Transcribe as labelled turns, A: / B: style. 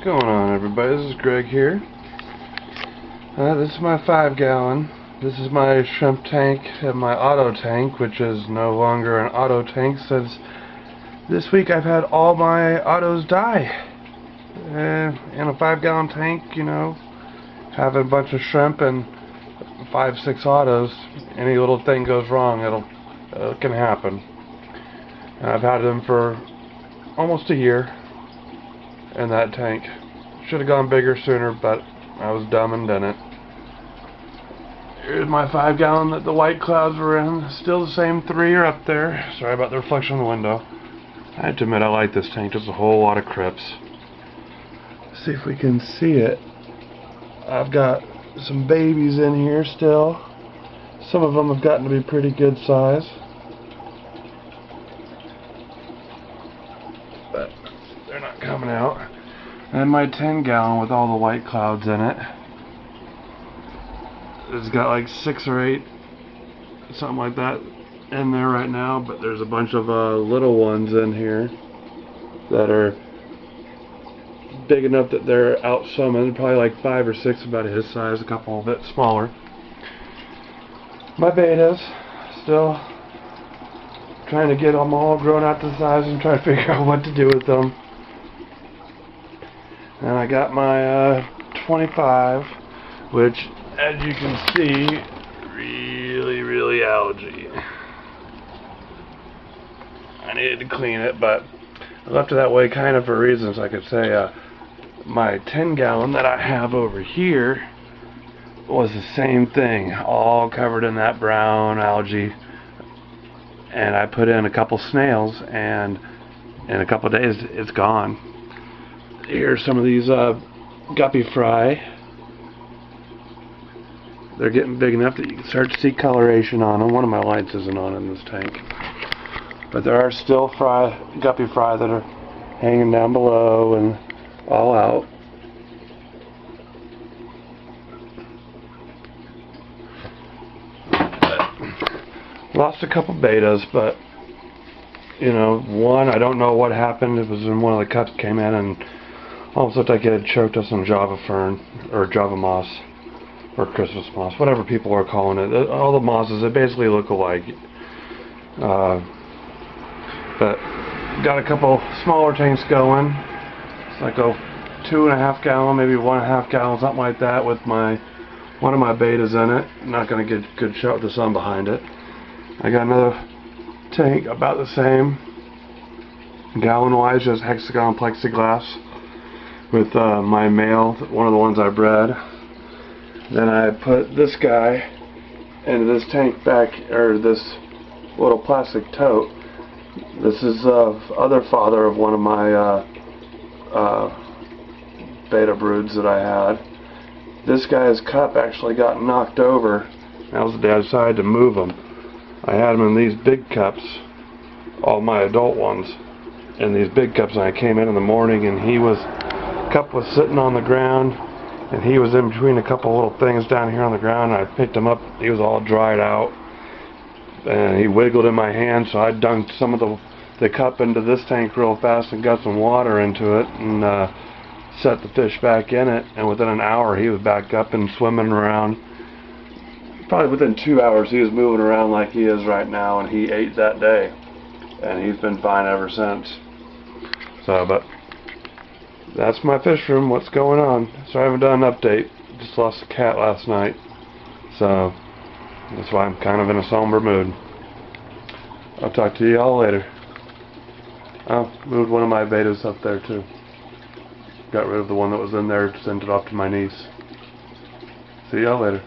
A: Going on, everybody? This is Greg here. This is my 5-gallon. This is my shrimp tank and my auto tank, which is no longer an auto tank since this week I've had all my autos die. In a 5-gallon tank, you know, having a bunch of shrimp and 5-6 autos, any little thing goes wrong, it can happen. And I've had them for almost a year in that tank. Should have gone bigger sooner, but I was dumb and didn't. Here's my 5-gallon that the white clouds were in. Still the same 3 are up there. Sorry about the reflection on the window. I have to admit I like this tank. There's a whole lot of crypts. See if we can see it. I've got some babies in here still. Some of them have gotten to be pretty good size. But they're not coming out. And my 10-gallon with all the white clouds in it. It's got like 6 or 8, something like that, in there right now. But there's a bunch of little ones in here that are big enough that they're out swimming. Probably like 5 or 6, about his size. A couple a bit smaller. My betas, still trying to get them all grown out to size and trying to figure out what to do with them. And I got my 25, which, as you can see, really algae. I needed to clean it, but I left it that way kind of for reasons. I could say my 10-gallon that I have over here was the same thing, all covered in that brown algae. And I put in a couple snails, and in a couple of days it's gone. Here's some of these guppy fry. They're getting big enough that you can start to see coloration on them. One of my lights isn't on in this tank, but there are still guppy fry that are hanging down below and all out. Lost a couple betas, but you know, one, I don't know what happened. It was in one of the cups, came in and almost looked like it had choked us on Java fern, or Java moss, or Christmas moss, whatever people are calling it. All the mosses, they basically look alike. But got a couple smaller tanks going. It's like a 2.5-gallon, maybe 1.5 gallon, something like that, with one of my betas in it. Not going to get a good shot with the sun behind it. I got another tank about the same, gallon-wise, just hexagon plexiglass, with my male, one of the ones I bred. Then I put this guy into this tank back, or this little plastic tote. This is the other father of one of my beta broods that I had. This guy's cup actually got knocked over. That was the day I decided to move him. I had him in these big cups, all my adult ones, in these big cups, and I came in the morning and cup was sitting on the ground, and he was in between a couple little things down here on the ground, and I picked him up. He was all dried out, and he wiggled in my hand, so I dunked some of the cup into this tank real fast and got some water into it, and set the fish back in it, and within an hour he was back up and swimming around. Probably within 2 hours he was moving around like he is right now, and he ate that day, and he's been fine ever since. So, but that's my fish room. What's going on? So I haven't done an update. Just lost a cat last night, so that's why I'm kind of in a somber mood. I'll talk to you all later. I moved one of my betas up there too. Got rid of the one that was in there, sent it off to my niece. See y'all later.